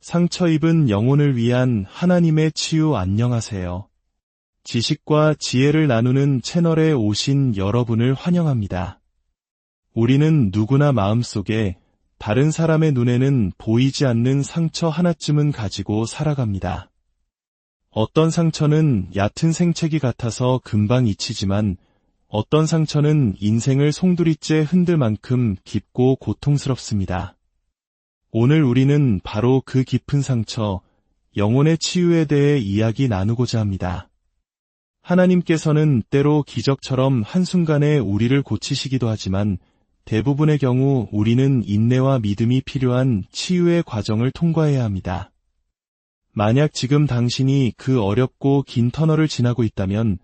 상처 입은 영혼을 위한 하나님의 치유 안녕하세요. 지식과 지혜를 나누는 채널에 오신 여러분을 환영합니다. 우리는 누구나 마음속에 다른 사람의 눈에는 보이지 않는 상처 하나쯤은 가지고 살아갑니다. 어떤 상처는 얕은 생채기 같아서 금방 잊히지만 어떤 상처는 인생을 송두리째 흔들 만큼 깊고 고통스럽습니다. 오늘 우리는 바로 그 깊은 상처, 영혼의 치유에 대해 이야기 나누고자 합니다. 하나님께서는 때로 기적처럼 한순간에 우리를 고치시기도 하지만 대부분의 경우 우리는 인내와 믿음이 필요한 치유의 과정을 통과해야 합니다. 만약 지금 당신이 그 어렵고 긴 터널을 지나고 있다면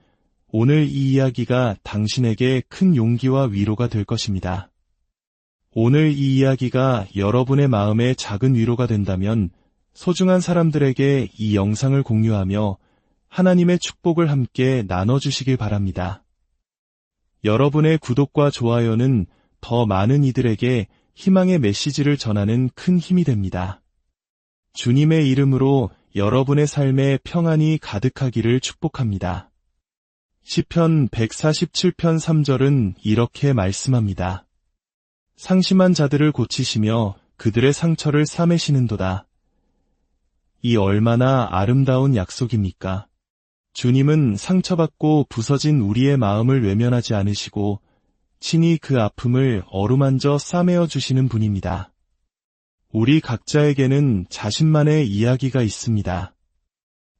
오늘 이 이야기가 당신에게 큰 용기와 위로가 될 것입니다. 오늘 이 이야기가 여러분의 마음에 작은 위로가 된다면 소중한 사람들에게 이 영상을 공유하며 하나님의 축복을 함께 나눠주시길 바랍니다. 여러분의 구독과 좋아요는 더 많은 이들에게 희망의 메시지를 전하는 큰 힘이 됩니다. 주님의 이름으로 여러분의 삶에 평안이 가득하기를 축복합니다. 시편 147편 3절은 이렇게 말씀합니다. 상심한 자들을 고치시며 그들의 상처를 싸매시는도다. 이 얼마나 아름다운 약속입니까? 주님은 상처받고 부서진 우리의 마음을 외면하지 않으시고 친히 그 아픔을 어루만져 싸매어 주시는 분입니다. 우리 각자에게는 자신만의 이야기가 있습니다.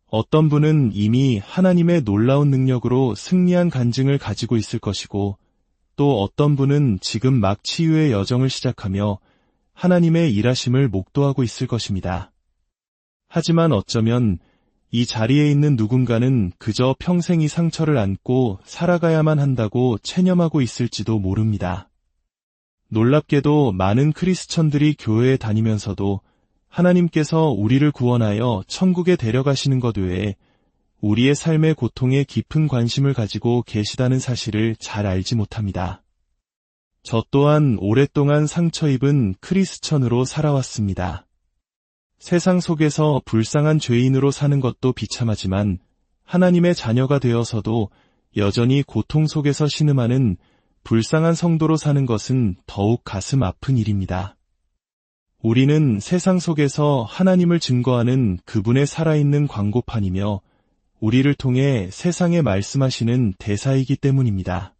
어떤 분은 이미 하나님의 놀라운 능력으로 승리한 간증을 가지고 있을 것이고 또 어떤 분은 지금 막 치유의 여정을 시작하며 하나님의 일하심을 목도하고 있을 것입니다. 하지만 어쩌면 이 자리에 있는 누군가는 그저 평생 이 상처를 안고 살아가야만 한다고 체념하고 있을지도 모릅니다. 놀랍게도 많은 크리스천들이 교회에 다니면서도 하나님께서 우리를 구원하여 천국에 데려가시는 것 외에 우리의 삶의 고통에 깊은 관심을 가지고 계시다는 사실을 잘 알지 못합니다. 저 또한 오랫동안 상처 입은 크리스천으로 살아왔습니다. 세상 속에서 불쌍한 죄인으로 사는 것도 비참하지만 하나님의 자녀가 되어서도 여전히 고통 속에서 신음하는 불쌍한 성도로 사는 것은 더욱 가슴 아픈 일입니다. 우리는 세상 속에서 하나님을 증거하는 그분의 살아있는 광고판이며 우리를 통해 세상에 말씀하시는 대사이기 때문입니다.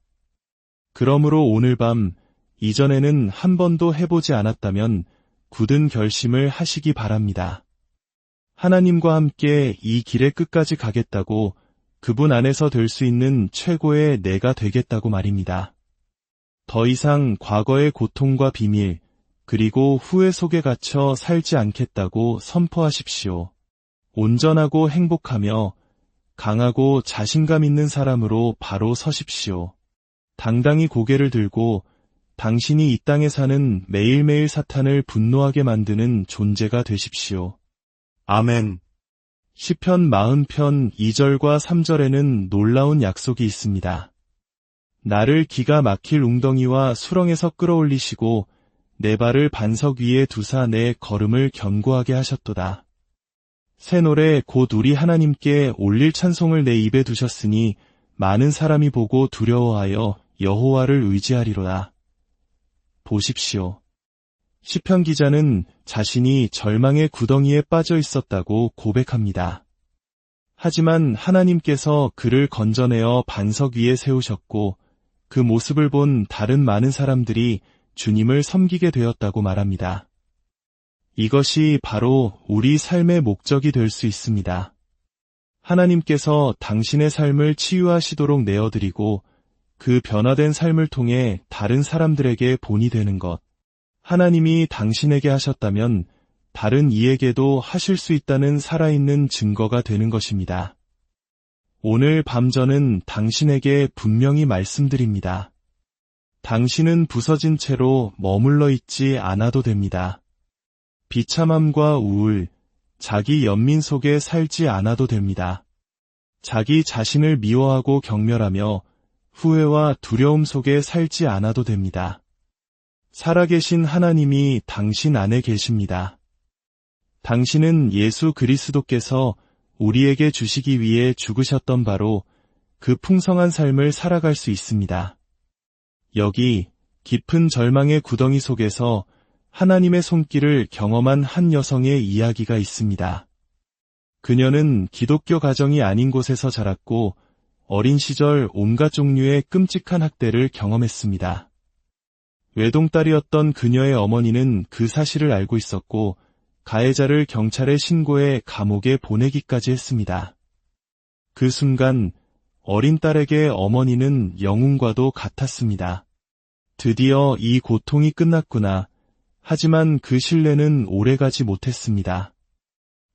그러므로 오늘 밤 이전에는 한 번도 해보지 않았다면 굳은 결심을 하시기 바랍니다. 하나님과 함께 이 길의 끝까지 가겠다고 그분 안에서 될 수 있는 최고의 내가 되겠다고 말입니다. 더 이상 과거의 고통과 비밀, 그리고 후회 속에 갇혀 살지 않겠다고 선포하십시오. 온전하고 행복하며 강하고 자신감 있는 사람으로 바로 서십시오. 당당히 고개를 들고 당신이 이 땅에 사는 매일매일 사탄을 분노하게 만드는 존재가 되십시오. 아멘. 시편 40편 2절과 3절에는 놀라운 약속이 있습니다. 나를 기가 막힐 웅덩이와 수렁에서 끌어올리시고 내 발을 반석 위에 두사 내 걸음을 견고하게 하셨도다. 새 노래 곧 우리 하나님께 올릴 찬송을 내 입에 두셨으니 많은 사람이 보고 두려워하여 여호와를 의지하리로다. 보십시오. 시편 기자는 자신이 절망의 구덩이에 빠져 있었다고 고백합니다. 하지만 하나님께서 그를 건져내어 반석 위에 세우셨고 그 모습을 본 다른 많은 사람들이 주님을 섬기게 되었다고 말합니다. 이것이 바로 우리 삶의 목적이 될 수 있습니다. 하나님께서 당신의 삶을 치유하시도록 내어드리고 그 변화된 삶을 통해 다른 사람들에게 본이 되는 것. 하나님이 당신에게 하셨다면 다른 이에게도 하실 수 있다는 살아있는 증거가 되는 것입니다. 오늘 밤 저는 당신에게 분명히 말씀드립니다. 당신은 부서진 채로 머물러 있지 않아도 됩니다. 비참함과 우울, 자기 연민 속에 살지 않아도 됩니다. 자기 자신을 미워하고 경멸하며 후회와 두려움 속에 살지 않아도 됩니다. 살아계신 하나님이 당신 안에 계십니다. 당신은 예수 그리스도께서 우리에게 주시기 위해 죽으셨던 바로 그 풍성한 삶을 살아갈 수 있습니다. 여기 깊은 절망의 구덩이 속에서 하나님의 손길을 경험한 한 여성의 이야기가 있습니다. 그녀는 기독교 가정이 아닌 곳에서 자랐고 어린 시절 온갖 종류의 끔찍한 학대를 경험했습니다. 외동딸이었던 그녀의 어머니는 그 사실을 알고 있었고 가해자를 경찰에 신고해 감옥에 보내기까지 했습니다. 그 순간 어린 딸에게 어머니는 영웅과도 같았습니다. 드디어 이 고통이 끝났구나. 하지만 그 신뢰는 오래가지 못했습니다.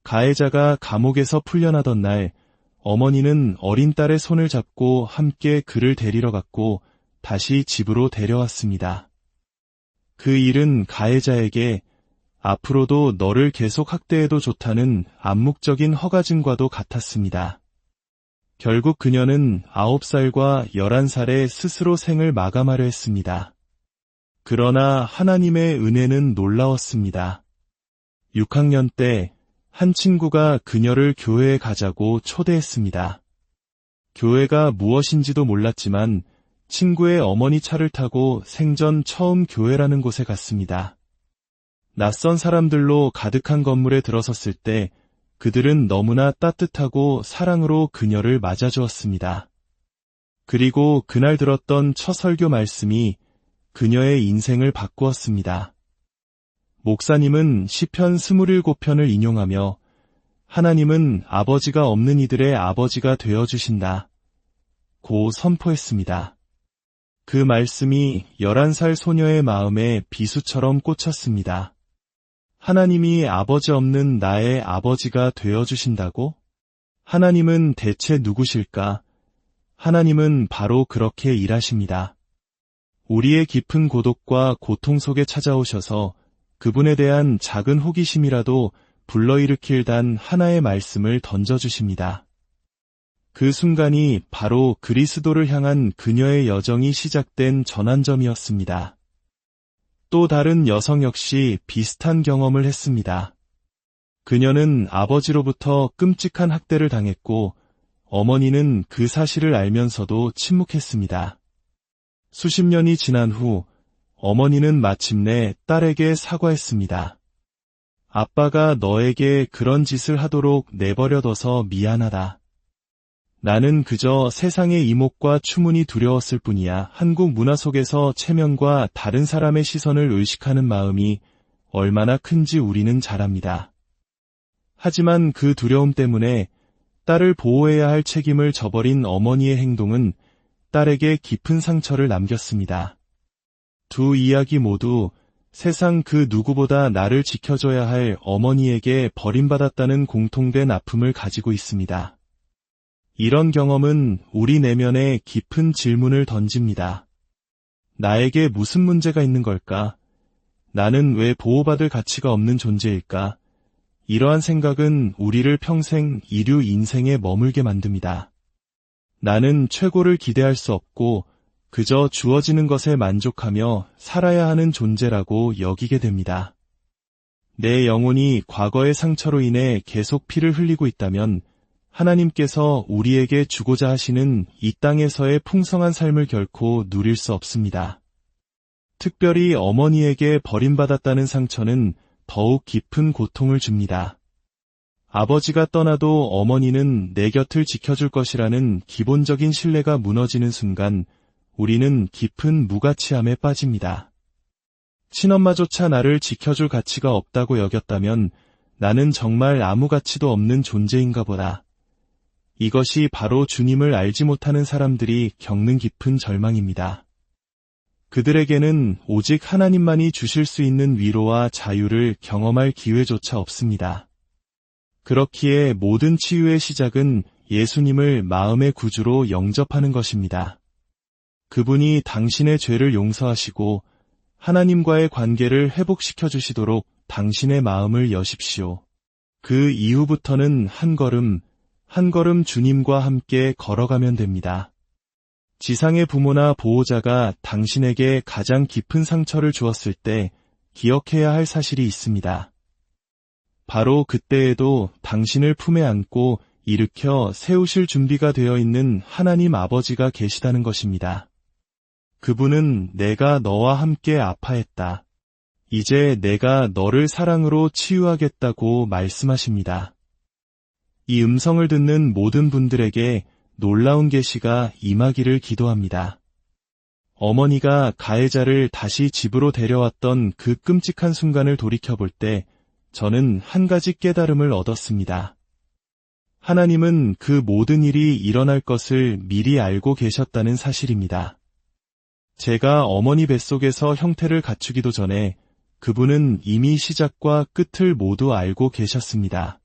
가해자가 감옥에서 풀려나던 날, 어머니는 어린 딸의 손을 잡고 함께 그를 데리러 갔고 다시 집으로 데려왔습니다. 그 일은 가해자에게 앞으로도 너를 계속 학대해도 좋다는 암묵적인 허가증과도 같았습니다. 결국 그녀는 9살과 11살에 스스로 생을 마감하려 했습니다. 그러나 하나님의 은혜는 놀라웠습니다. 6학년 때 한 친구가 그녀를 교회에 가자고 초대했습니다. 교회가 무엇인지도 몰랐지만 친구의 어머니 차를 타고 생전 처음 교회라는 곳에 갔습니다. 낯선 사람들로 가득한 건물에 들어섰을 때 그들은 너무나 따뜻하고 사랑으로 그녀를 맞아주었습니다. 그리고 그날 들었던 첫 설교 말씀이 그녀의 인생을 바꾸었습니다. 목사님은 시편 27편을 인용하며 하나님은 아버지가 없는 이들의 아버지가 되어주신다 고 선포했습니다. 그 말씀이 11살 소녀의 마음에 비수처럼 꽂혔습니다. 하나님이 아버지 없는 나의 아버지가 되어주신다고? 하나님은 대체 누구실까? 하나님은 바로 그렇게 일하십니다. 우리의 깊은 고독과 고통 속에 찾아오셔서 그분에 대한 작은 호기심이라도 불러일으킬 단 하나의 말씀을 던져주십니다. 그 순간이 바로 그리스도를 향한 그녀의 여정이 시작된 전환점이었습니다. 또 다른 여성 역시 비슷한 경험을 했습니다. 그녀는 아버지로부터 끔찍한 학대를 당했고 어머니는 그 사실을 알면서도 침묵했습니다. 수십 년이 지난 후 어머니는 마침내 딸에게 사과했습니다. 아빠가 너에게 그런 짓을 하도록 내버려둬서 미안하다. 나는 그저 세상의 이목과 추문이 두려웠을 뿐이야. 한국 문화 속에서 체면과 다른 사람의 시선을 의식하는 마음이 얼마나 큰지 우리는 잘 압니다. 하지만 그 두려움 때문에 딸을 보호해야 할 책임을 저버린 어머니의 행동은 딸에게 깊은 상처를 남겼습니다. 두 이야기 모두 세상 그 누구보다 나를 지켜줘야 할 어머니에게 버림받았다는 공통된 아픔을 가지고 있습니다. 이런 경험은 우리 내면에 깊은 질문을 던집니다. 나에게 무슨 문제가 있는 걸까? 나는 왜 보호받을 가치가 없는 존재일까? 이러한 생각은 우리를 평생 이류 인생에 머물게 만듭니다. 나는 최고를 기대할 수 없고 그저 주어지는 것에 만족하며 살아야 하는 존재라고 여기게 됩니다. 내 영혼이 과거의 상처로 인해 계속 피를 흘리고 있다면 하나님께서 우리에게 주고자 하시는 이 땅에서의 풍성한 삶을 결코 누릴 수 없습니다. 특별히 어머니에게 버림받았다는 상처는 더욱 깊은 고통을 줍니다. 아버지가 떠나도 어머니는 내 곁을 지켜줄 것이라는 기본적인 신뢰가 무너지는 순간 우리는 깊은 무가치함에 빠집니다. 친엄마조차 나를 지켜줄 가치가 없다고 여겼다면 나는 정말 아무 가치도 없는 존재인가 보다. 이것이 바로 주님을 알지 못하는 사람들이 겪는 깊은 절망입니다. 그들에게는 오직 하나님만이 주실 수 있는 위로와 자유를 경험할 기회조차 없습니다. 그렇기에 모든 치유의 시작은 예수님을 마음의 구주로 영접하는 것입니다. 그분이 당신의 죄를 용서하시고 하나님과의 관계를 회복시켜 주시도록 당신의 마음을 여십시오. 그 이후부터는 한 걸음 한 걸음 주님과 함께 걸어가면 됩니다. 지상의 부모나 보호자가 당신에게 가장 깊은 상처를 주었을 때 기억해야 할 사실이 있습니다. 바로 그때에도 당신을 품에 안고 일으켜 세우실 준비가 되어 있는 하나님 아버지가 계시다는 것입니다. 그분은 내가 너와 함께 아파했다. 이제 내가 너를 사랑으로 치유하겠다고 말씀하십니다. 이 음성을 듣는 모든 분들에게 놀라운 계시가 임하기를 기도합니다. 어머니가 가해자를 다시 집으로 데려왔던 그 끔찍한 순간을 돌이켜볼 때 저는 한 가지 깨달음을 얻었습니다. 하나님은 그 모든 일이 일어날 것을 미리 알고 계셨다는 사실입니다. 제가 어머니 뱃속에서 형태를 갖추기도 전에 그분은 이미 시작과 끝을 모두 알고 계셨습니다.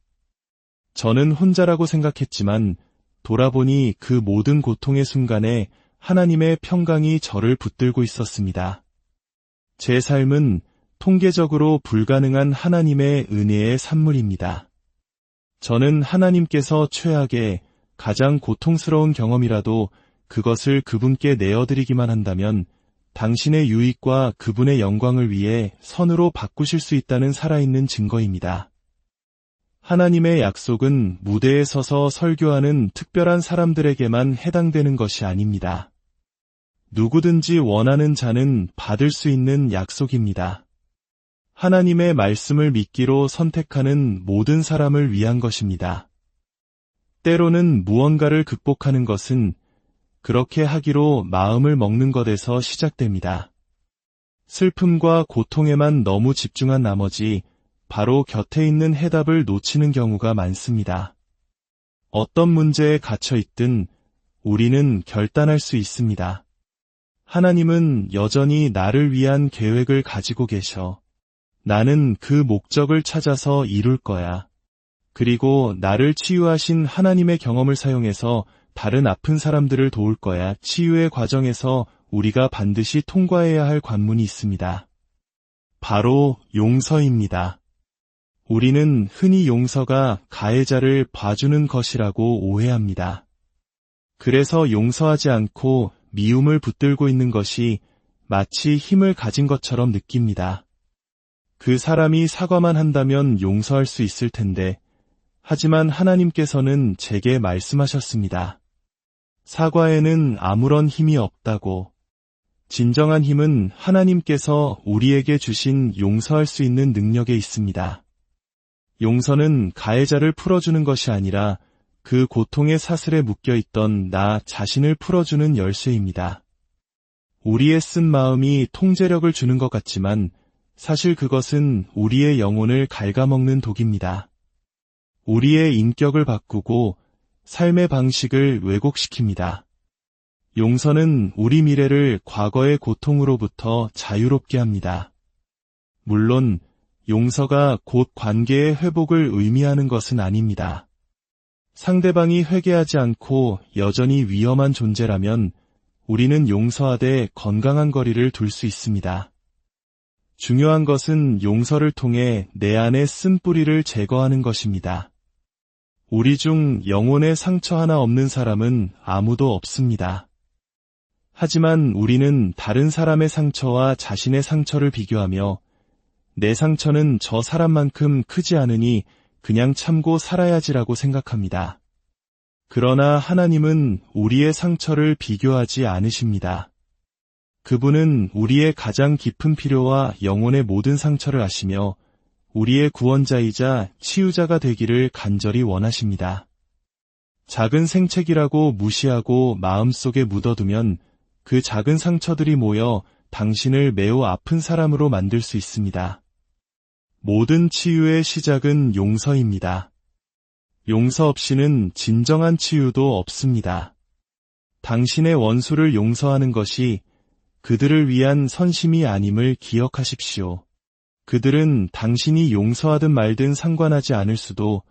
저는 혼자라고 생각했지만 돌아보니 그 모든 고통의 순간에 하나님의 평강이 저를 붙들고 있었습니다. 제 삶은 통계적으로 불가능한 하나님의 은혜의 산물입니다. 저는 하나님께서 최악의 가장 고통스러운 경험이라도 그것을 그분께 내어드리기만 한다면 당신의 유익과 그분의 영광을 위해 선으로 바꾸실 수 있다는 살아있는 증거입니다. 하나님의 약속은 무대에 서서 설교하는 특별한 사람들에게만 해당되는 것이 아닙니다. 누구든지 원하는 자는 받을 수 있는 약속입니다. 하나님의 말씀을 믿기로 선택하는 모든 사람을 위한 것입니다. 때로는 무언가를 극복하는 것은 그렇게 하기로 마음을 먹는 것에서 시작됩니다. 슬픔과 고통에만 너무 집중한 나머지 바로 곁에 있는 해답을 놓치는 경우가 많습니다. 어떤 문제에 갇혀 있든 우리는 결단할 수 있습니다. 하나님은 여전히 나를 위한 계획을 가지고 계셔. 나는 그 목적을 찾아서 이룰 거야. 그리고 나를 치유하신 하나님의 경험을 사용해서 다른 아픈 사람들을 도울 거야. 치유의 과정에서 우리가 반드시 통과해야 할 관문이 있습니다. 바로 용서입니다. 우리는 흔히 용서가 가해자를 봐주는 것이라고 오해합니다. 그래서 용서하지 않고 미움을 붙들고 있는 것이 마치 힘을 가진 것처럼 느낍니다. 그 사람이 사과만 한다면 용서할 수 있을 텐데, 하지만 하나님께서는 제게 말씀하셨습니다. 사과에는 아무런 힘이 없다고. 진정한 힘은 하나님께서 우리에게 주신 용서할 수 있는 능력에 있습니다. 용서는 가해자를 풀어주는 것이 아니라 그 고통의 사슬에 묶여있던 나 자신을 풀어주는 열쇠입니다. 우리의 쓴 마음이 통제력을 주는 것 같지만 사실 그것은 우리의 영혼을 갉아먹는 독입니다. 우리의 인격을 바꾸고 삶의 방식을 왜곡시킵니다. 용서는 우리 미래를 과거의 고통으로부터 자유롭게 합니다. 물론 용서가 곧 관계의 회복을 의미하는 것은 아닙니다. 상대방이 회개하지 않고 여전히 위험한 존재라면 우리는 용서하되 건강한 거리를 둘 수 있습니다. 중요한 것은 용서를 통해 내 안의 쓴뿌리를 제거하는 것입니다. 우리 중 영혼에 상처 하나 없는 사람은 아무도 없습니다. 하지만 우리는 다른 사람의 상처와 자신의 상처를 비교하며 내 상처는 저 사람만큼 크지 않으니 그냥 참고 살아야지라고 생각합니다. 그러나 하나님은 우리의 상처를 비교하지 않으십니다. 그분은 우리의 가장 깊은 필요와 영혼의 모든 상처를 아시며 우리의 구원자이자 치유자가 되기를 간절히 원하십니다. 작은 생책이라고 무시하고 마음속에 묻어두면 그 작은 상처들이 모여 당신을 매우 아픈 사람으로 만들 수 있습니다. 모든 치유의 시작은 용서입니다. 용서 없이는 진정한 치유도 없습니다. 당신의 원수를 용서하는 것이 그들을 위한 선심이 아님을 기억하십시오. 그들은 당신이 용서하든 말든 상관하지 않을 수도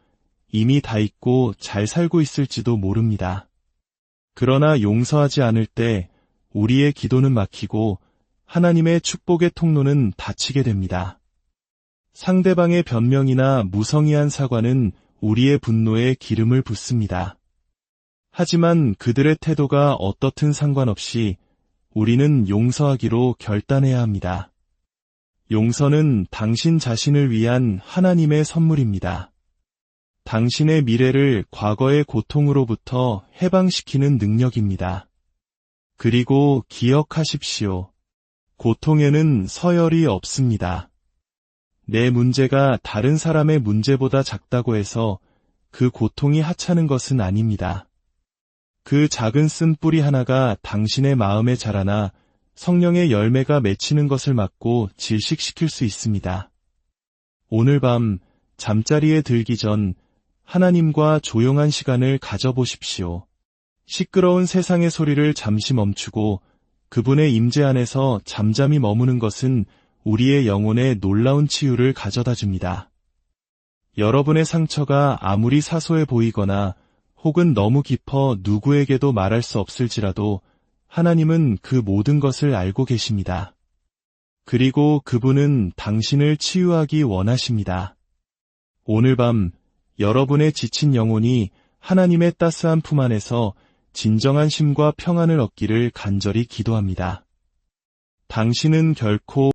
이미 다 잊고 잘 살고 있을지도 모릅니다. 그러나 용서하지 않을 때 우리의 기도는 막히고 하나님의 축복의 통로는 닫히게 됩니다. 상대방의 변명이나 무성의한 사과는 우리의 분노에 기름을 붓습니다. 하지만 그들의 태도가 어떻든 상관없이 우리는 용서하기로 결단해야 합니다. 용서는 당신 자신을 위한 하나님의 선물입니다. 당신의 미래를 과거의 고통으로부터 해방시키는 능력입니다. 그리고 기억하십시오. 고통에는 서열이 없습니다. 내 문제가 다른 사람의 문제보다 작다고 해서 그 고통이 하찮은 것은 아닙니다. 그 작은 쓴뿌리 하나가 당신의 마음에 자라나 성령의 열매가 맺히는 것을 막고 질식시킬 수 있습니다. 오늘 밤 잠자리에 들기 전 하나님과 조용한 시간을 가져보십시오. 시끄러운 세상의 소리를 잠시 멈추고 그분의 임재 안에서 잠잠히 머무는 것은 우리의 영혼에 놀라운 치유를 가져다 줍니다. 여러분의 상처가 아무리 사소해 보이거나 혹은 너무 깊어 누구에게도 말할 수 없을지라도 하나님은 그 모든 것을 알고 계십니다. 그리고 그분은 당신을 치유하기 원하십니다. 오늘 밤 여러분의 지친 영혼이 하나님의 따스한 품 안에서 진정한 쉼과 평안을 얻기를 간절히 기도합니다. 당신은 결코